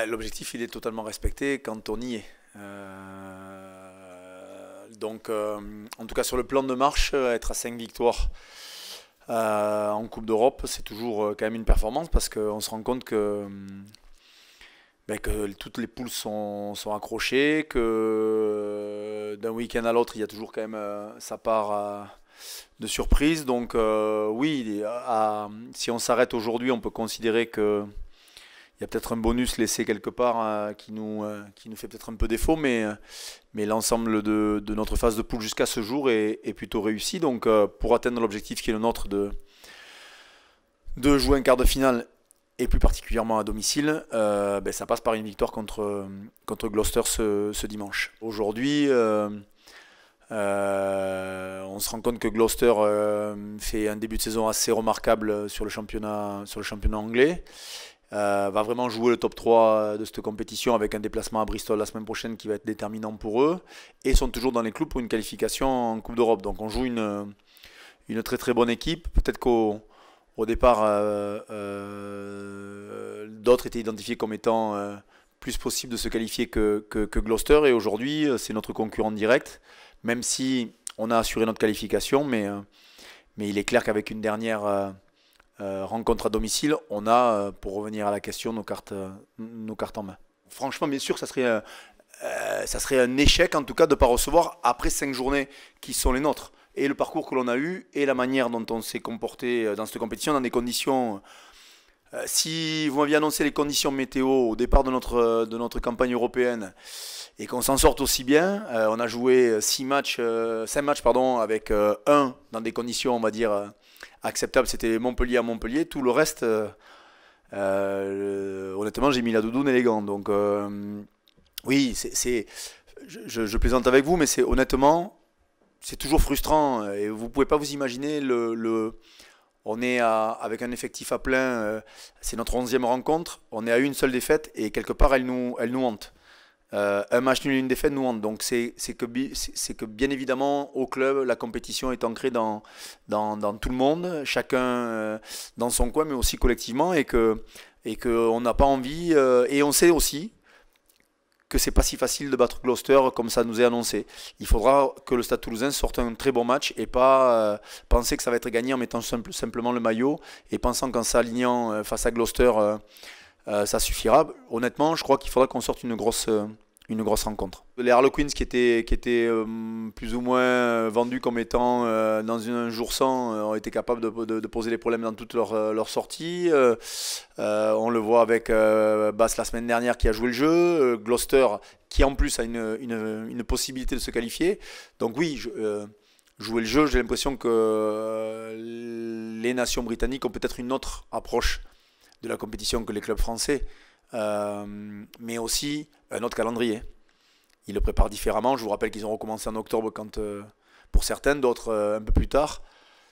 L'objectif, il est totalement respecté quand on y est. En tout cas, sur le plan de marche, être à 5 victoires en Coupe d'Europe, c'est toujours quand même une performance parce qu'on se rend compte que toutes les poules sont accrochées, que d'un week-end à l'autre, il y a toujours quand même sa part de surprise. Donc oui, si on s'arrête aujourd'hui, on peut considérer que il y a peut-être un bonus laissé quelque part qui nous fait peut-être un peu défaut, mais l'ensemble de notre phase de poule jusqu'à ce jour est plutôt réussi. Donc pour atteindre l'objectif qui est le nôtre de jouer un quart de finale, et plus particulièrement à domicile, ça passe par une victoire contre Gloucester ce dimanche. Aujourd'hui, on se rend compte que Gloucester fait un début de saison assez remarquable sur le championnat anglais. Va vraiment jouer le top 3 de cette compétition avec un déplacement à Bristol la semaine prochaine qui va être déterminant pour eux et sont toujours dans les clous pour une qualification en Coupe d'Europe. Donc on joue une très très bonne équipe. Peut-être qu'au départ, d'autres étaient identifiés comme étant plus possible de se qualifier que Gloucester et aujourd'hui c'est notre concurrent direct, même si on a assuré notre qualification, mais il est clair qu'avec une dernière rencontre à domicile, on a, pour revenir à la question, nos cartes en main. Franchement, bien sûr, ça serait un échec, en tout cas, de ne pas recevoir après 5 journées qui sont les nôtres. Et le parcours que l'on a eu, et la manière dont on s'est comporté dans cette compétition, dans des conditions... si vous m'aviez annoncé les conditions météo au départ de notre campagne européenne, et qu'on s'en sorte aussi bien, on a joué 5 matchs pardon, avec un dans des conditions, on va dire... acceptable, c'était Montpellier à Montpellier. Tout le reste, honnêtement, j'ai mis la doudoune élégante. Donc, oui, je plaisante avec vous, mais honnêtement, c'est toujours frustrant. Et vous pouvez pas vous imaginer on est avec un effectif à plein. C'est notre 11e rencontre. On est à une seule défaite et quelque part, elle nous hante. Un match nul et une défaite nous hante. Donc c'est que bien évidemment au club la compétition est ancrée dans tout le monde, chacun dans son coin mais aussi collectivement et que on n'a pas envie et on sait aussi que c'est pas si facile de battre Gloucester comme ça nous est annoncé. Il faudra que le Stade Toulousain sorte un très bon match et pas penser que ça va être gagné en mettant simplement le maillot et pensant qu'en s'alignant face à Gloucester ça suffira. Honnêtement, je crois qu'il faudra qu'on sorte une grosse rencontre. Les Harlequins qui étaient plus ou moins vendus comme étant dans un jour sans ont été capables de poser des problèmes dans toutes leurs sorties. On le voit avec Basse la semaine dernière qui a joué le jeu. Gloucester qui en plus a une possibilité de se qualifier. Donc oui, jouer le jeu, j'ai l'impression que les nations britanniques ont peut-être une autre approche de la compétition que les clubs français, mais aussi un autre calendrier. Ils le préparent différemment. Je vous rappelle qu'ils ont recommencé en octobre pour certains, d'autres un peu plus tard.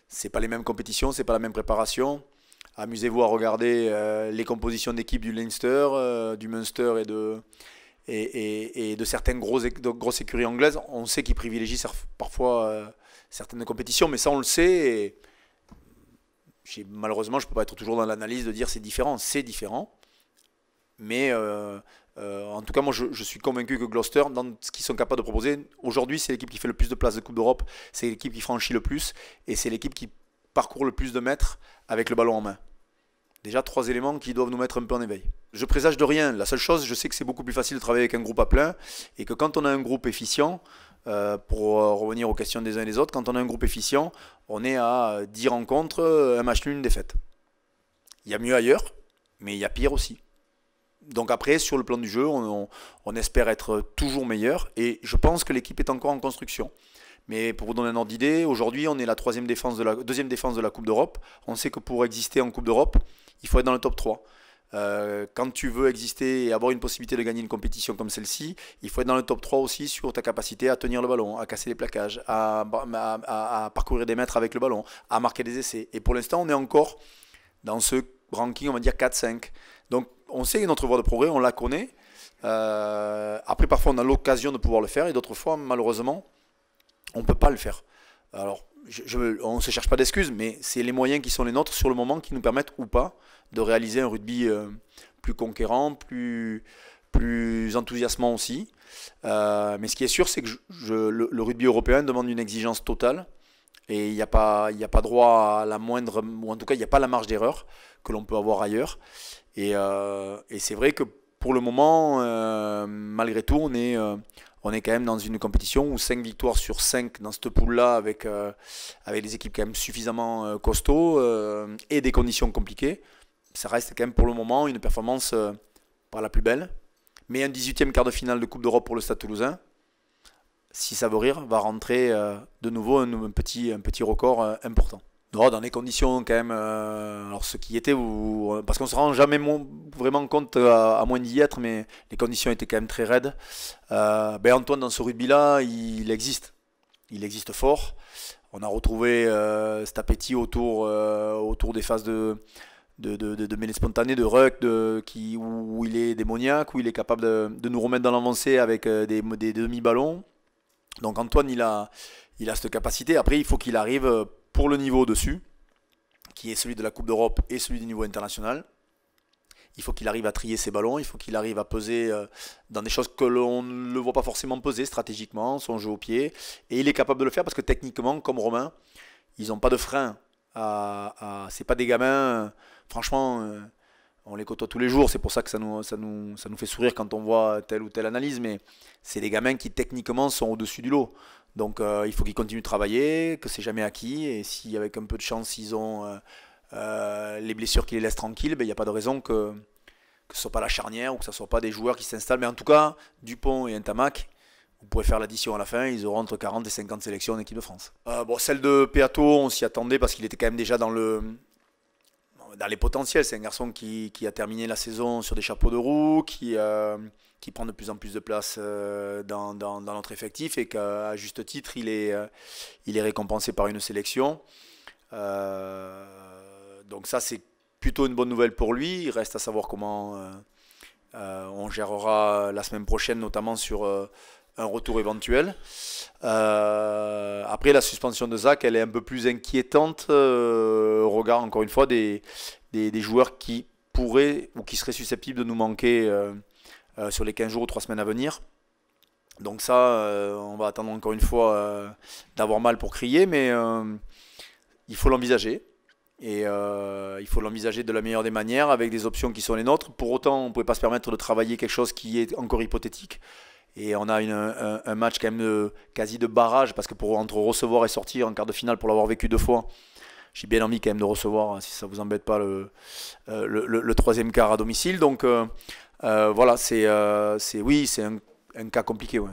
C'est pas les mêmes compétitions, c'est pas la même préparation. Amusez-vous à regarder les compositions d'équipes du Leinster, du Munster et de certaines grosses écuries anglaises. On sait qu'ils privilégient parfois certaines compétitions, mais ça on le sait. Malheureusement, je ne peux pas être toujours dans l'analyse de dire c'est différent. C'est différent. Mais en tout cas, moi, je suis convaincu que Gloucester, dans ce qu'ils sont capables de proposer, aujourd'hui, c'est l'équipe qui fait le plus de places de Coupe d'Europe. C'est l'équipe qui franchit le plus. Et c'est l'équipe qui parcourt le plus de mètres avec le ballon en main. Déjà, 3 éléments qui doivent nous mettre un peu en éveil. Je présage de rien. La seule chose, je sais que c'est beaucoup plus facile de travailler avec un groupe à plein. Et que quand on a un groupe efficient, pour revenir aux questions des uns et des autres, quand on a un groupe efficient, on est à 10 rencontres, un match nul, une défaite. Il y a mieux ailleurs, mais il y a pire aussi. Donc après, sur le plan du jeu, on espère être toujours meilleur. Et je pense que l'équipe est encore en construction. Mais pour vous donner un ordre d'idée, aujourd'hui, on est la deuxième défense de la Coupe d'Europe. On sait que pour exister en Coupe d'Europe, il faut être dans le top 3. Quand tu veux exister et avoir une possibilité de gagner une compétition comme celle-ci, il faut être dans le top 3 aussi sur ta capacité à tenir le ballon, à casser les plaquages, à parcourir des mètres avec le ballon, à marquer des essais. Et pour l'instant, on est encore dans ce ranking, on va dire 4-5. Donc on sait notre voie de progrès, on la connaît. Après, parfois, on a l'occasion de pouvoir le faire et d'autres fois, malheureusement, on ne peut pas le faire. Alors, on ne se cherche pas d'excuses, mais c'est les moyens qui sont les nôtres sur le moment qui nous permettent ou pas de réaliser un rugby plus conquérant, plus enthousiasmant aussi. Mais ce qui est sûr, c'est que le rugby européen demande une exigence totale. Et il y a pas droit à la moindre, ou en tout cas, il n'y a pas la marge d'erreur que l'on peut avoir ailleurs. Et c'est vrai que pour le moment, malgré tout, on est quand même dans une compétition où 5 victoires sur 5 dans cette poule-là, avec des équipes quand même suffisamment costauds et des conditions compliquées. Ça reste quand même pour le moment une performance pas la plus belle. Mais un 18e quart de finale de Coupe d'Europe pour le Stade Toulousain, si ça veut rire, va rentrer de nouveau un petit record important. Non, dans les conditions quand même, alors ce qui était, parce qu'on se rend jamais vraiment compte à moins d'y être, mais les conditions étaient quand même très raides. Antoine, dans ce rugby-là, il existe fort. On a retrouvé cet appétit autour des phases de mêlée spontanée, de ruck, où il est démoniaque, où il est capable de nous remettre dans l'avancée avec des demi-ballons. Donc Antoine, il a cette capacité. Après, il faut qu'il arrive pour le niveau au-dessus, qui est celui de la Coupe d'Europe et celui du niveau international. Il faut qu'il arrive à trier ses ballons, il faut qu'il arrive à peser dans des choses que l'on ne le voit pas forcément peser stratégiquement, son jeu au pied. Et il est capable de le faire parce que techniquement, comme Romain, ils n'ont pas de frein. C'est pas des gamins, franchement, on les côtoie tous les jours, c'est pour ça que ça nous fait sourire quand on voit telle ou telle analyse, mais c'est des gamins qui techniquement sont au-dessus du lot. Donc il faut qu'ils continuent de travailler, que c'est jamais acquis, et si avec un peu de chance ils ont les blessures qui les laissent tranquilles, il n'y a pas de raison que ce soit pas la charnière ou que ce soit pas des joueurs qui s'installent. Mais en tout cas, Dupont et Ntamak, vous pourrez faire l'addition à la fin, ils auront entre 40 et 50 sélections en équipe de France. Celle de Peato, on s'y attendait parce qu'il était quand même déjà dans les potentiels. C'est un garçon qui a terminé la saison sur des chapeaux de roue, qui prend de plus en plus de place dans notre effectif et qu'à juste titre, il est récompensé par une sélection. Donc ça, c'est plutôt une bonne nouvelle pour lui. Il reste à savoir comment on gérera la semaine prochaine, notamment sur un retour éventuel. Après, la suspension de Zach, elle est un peu plus inquiétante au regard, encore une fois, des joueurs qui pourraient ou qui seraient susceptibles de nous manquer sur les 15 jours ou 3 semaines à venir. Donc ça, on va attendre encore une fois d'avoir mal pour crier, mais il faut l'envisager. Et il faut l'envisager de la meilleure des manières, avec des options qui sont les nôtres. Pour autant, on ne pouvait pas se permettre de travailler quelque chose qui est encore hypothétique. Et on a un match quand même quasi de barrage, parce que entre recevoir et sortir en quart de finale, pour l'avoir vécu 2 fois, j'ai bien envie quand même de recevoir, si ça ne vous embête pas, le troisième quart à domicile. Donc voilà, c'est un cas compliqué. Ouais.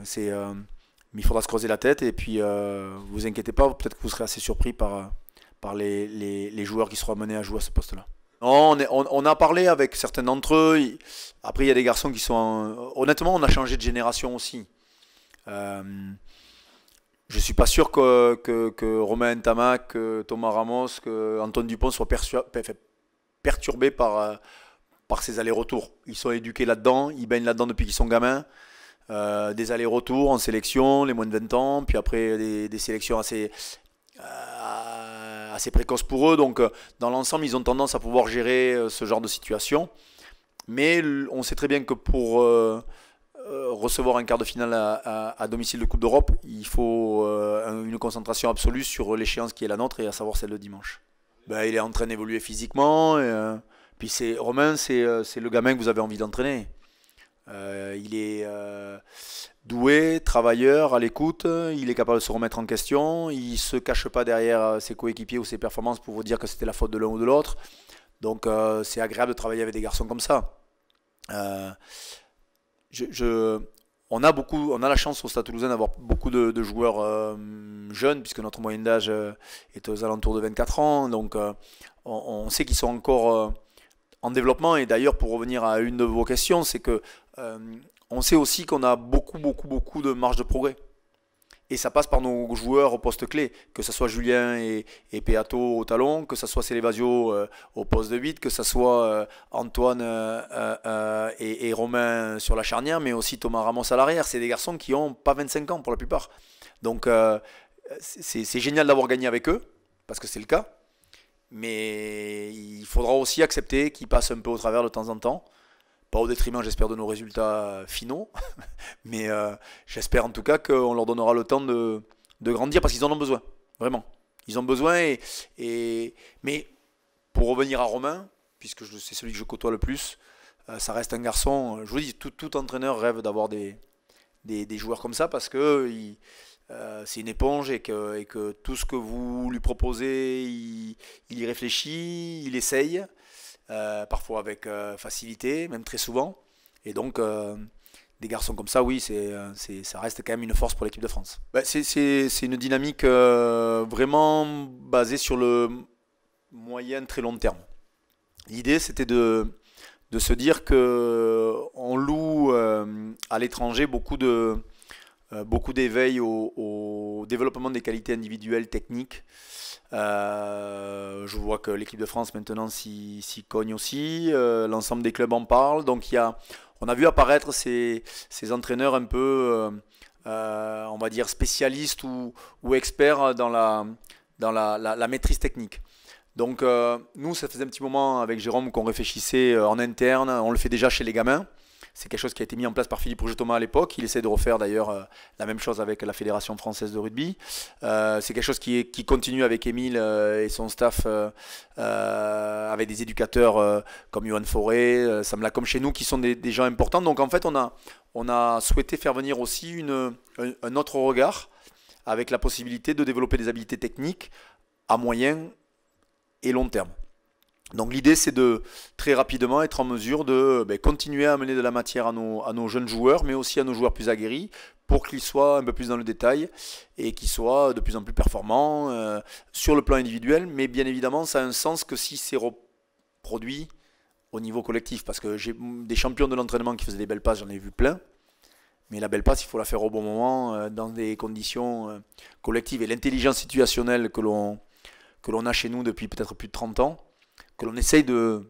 Mais il faudra se creuser la tête, et puis vous inquiétez pas, peut-être que vous serez assez surpris par les joueurs qui seront amenés à jouer à ce poste-là. On a parlé avec certains d'entre eux. Après, il y a des garçons qui sont... Honnêtement, on a changé de génération aussi. Je suis pas sûr que Romain Ntamak, que Thomas Ramos, que Antoine Dupont soient perturbés par ces allers-retours. Ils sont éduqués là-dedans, ils baignent là-dedans depuis qu'ils sont gamins. Des allers-retours en sélection, les moins de 20 ans, puis après des sélections assez précoces pour eux. Donc dans l'ensemble, ils ont tendance à pouvoir gérer ce genre de situation. Mais on sait très bien que pour recevoir un quart de finale à domicile de Coupe d'Europe, il faut une concentration absolue sur l'échéance qui est la nôtre, et à savoir celle de dimanche. Il est en train d'évoluer physiquement. Puis Romain, c'est le gamin que vous avez envie d'entraîner. Il est doué, travailleur, à l'écoute, il est capable de se remettre en question, il ne se cache pas derrière ses coéquipiers ou ses performances pour vous dire que c'était la faute de l'un ou de l'autre. Donc c'est agréable de travailler avec des garçons comme ça. On a la chance au Stade Toulousain d'avoir beaucoup de joueurs jeunes, puisque notre moyenne d'âge est aux alentours de 24 ans. Donc on sait qu'ils sont encore en développement. Et d'ailleurs, pour revenir à une de vos questions, c'est que on sait aussi qu'on a beaucoup de marge de progrès. Et ça passe par nos joueurs au poste clé, que ce soit Julien et Peato au talon, que ce soit Célevasio au poste de 8, que ce soit Antoine et Romain sur la charnière, mais aussi Thomas Ramos à l'arrière. C'est des garçons qui n'ont pas 25 ans pour la plupart. Donc c'est génial d'avoir gagné avec eux, parce que c'est le cas. Mais il faudra aussi accepter qu'ils passent un peu au travers de temps en temps. pas au détriment, j'espère, de nos résultats finaux, mais j'espère en tout cas qu'on leur donnera le temps de grandir parce qu'ils en ont besoin, vraiment. Ils ont besoin, mais pour revenir à Romain, puisque c'est celui que je côtoie le plus, ça reste un garçon. Je vous dis, tout entraîneur rêve d'avoir des joueurs comme ça parce que c'est une éponge et que tout ce que vous lui proposez, il y réfléchit, il essaye, parfois avec facilité, même très souvent. Et donc, des garçons comme ça, oui, ça reste quand même une force pour l'équipe de France. Bah, c'est une dynamique vraiment basée sur le moyen très long terme. L'idée, c'était de se dire que on loue à l'étranger beaucoup d'éveil au développement des qualités individuelles, techniques. Je vois que l'équipe de France maintenant s'y cogne aussi. L'ensemble des clubs en parlent. Donc on a vu apparaître ces entraîneurs un peu, on va dire, spécialistes ou experts dans la maîtrise technique. Donc nous, ça faisait un petit moment avec Jérôme qu'on réfléchissait en interne. On le fait déjà chez les gamins. C'est quelque chose qui a été mis en place par Philippe Rouget-Thomas à l'époque. Il essaie de refaire d'ailleurs la même chose avec la Fédération française de rugby. C'est quelque chose qui continue avec Émile et son staff, avec des éducateurs comme Johan Forêt, Sam Lacombe chez nous, qui sont des gens importants. Donc en fait, on a souhaité faire venir aussi un autre regard avec la possibilité de développer des habiletés techniques à moyen et long terme. Donc l'idée, c'est de très rapidement être en mesure de continuer à amener de la matière à nos jeunes joueurs, mais aussi à nos joueurs plus aguerris, pour qu'ils soient un peu plus dans le détail et qu'ils soient de plus en plus performants sur le plan individuel. Mais bien évidemment, ça a un sens que si c'est reproduit au niveau collectif. Parce que j'ai des champions de l'entraînement qui faisaient des belles passes, j'en ai vu plein. Mais la belle passe, il faut la faire au bon moment, dans des conditions collectives. Et l'intelligence situationnelle que l'on a chez nous depuis peut-être plus de 30 ans, que l'on essaye de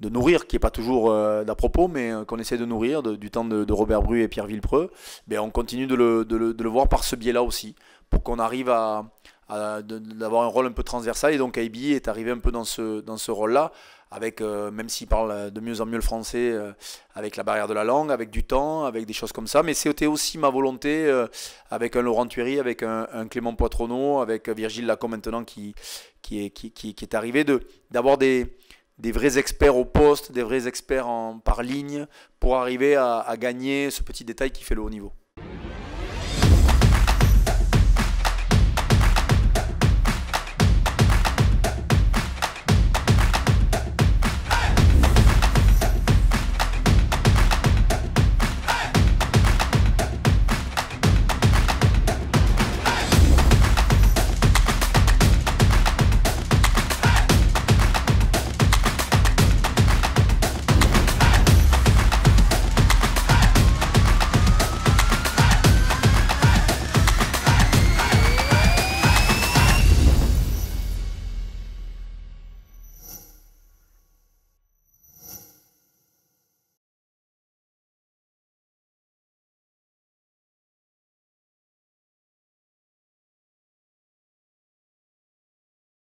nourrir, qui n'est pas toujours d'à propos, mais qu'on essaye de nourrir du temps de Robert Bru et Pierre Villepreux, on continue de le voir par ce biais-là aussi, pour qu'on arrive d'avoir un rôle un peu transversal. Et donc Aibi est arrivé un peu dans ce rôle-là, avec, même s'il parle de mieux en mieux le français, avec la barrière de la langue, avec du temps, avec des choses comme ça. Mais c'était aussi ma volonté, avec un Laurent Thuéry, avec un Clément Poitronneau, avec Virgile Lacombe maintenant qui est arrivé, d'avoir des vrais experts au poste, des vrais experts par ligne, pour arriver à gagner ce petit détail qui fait le haut niveau.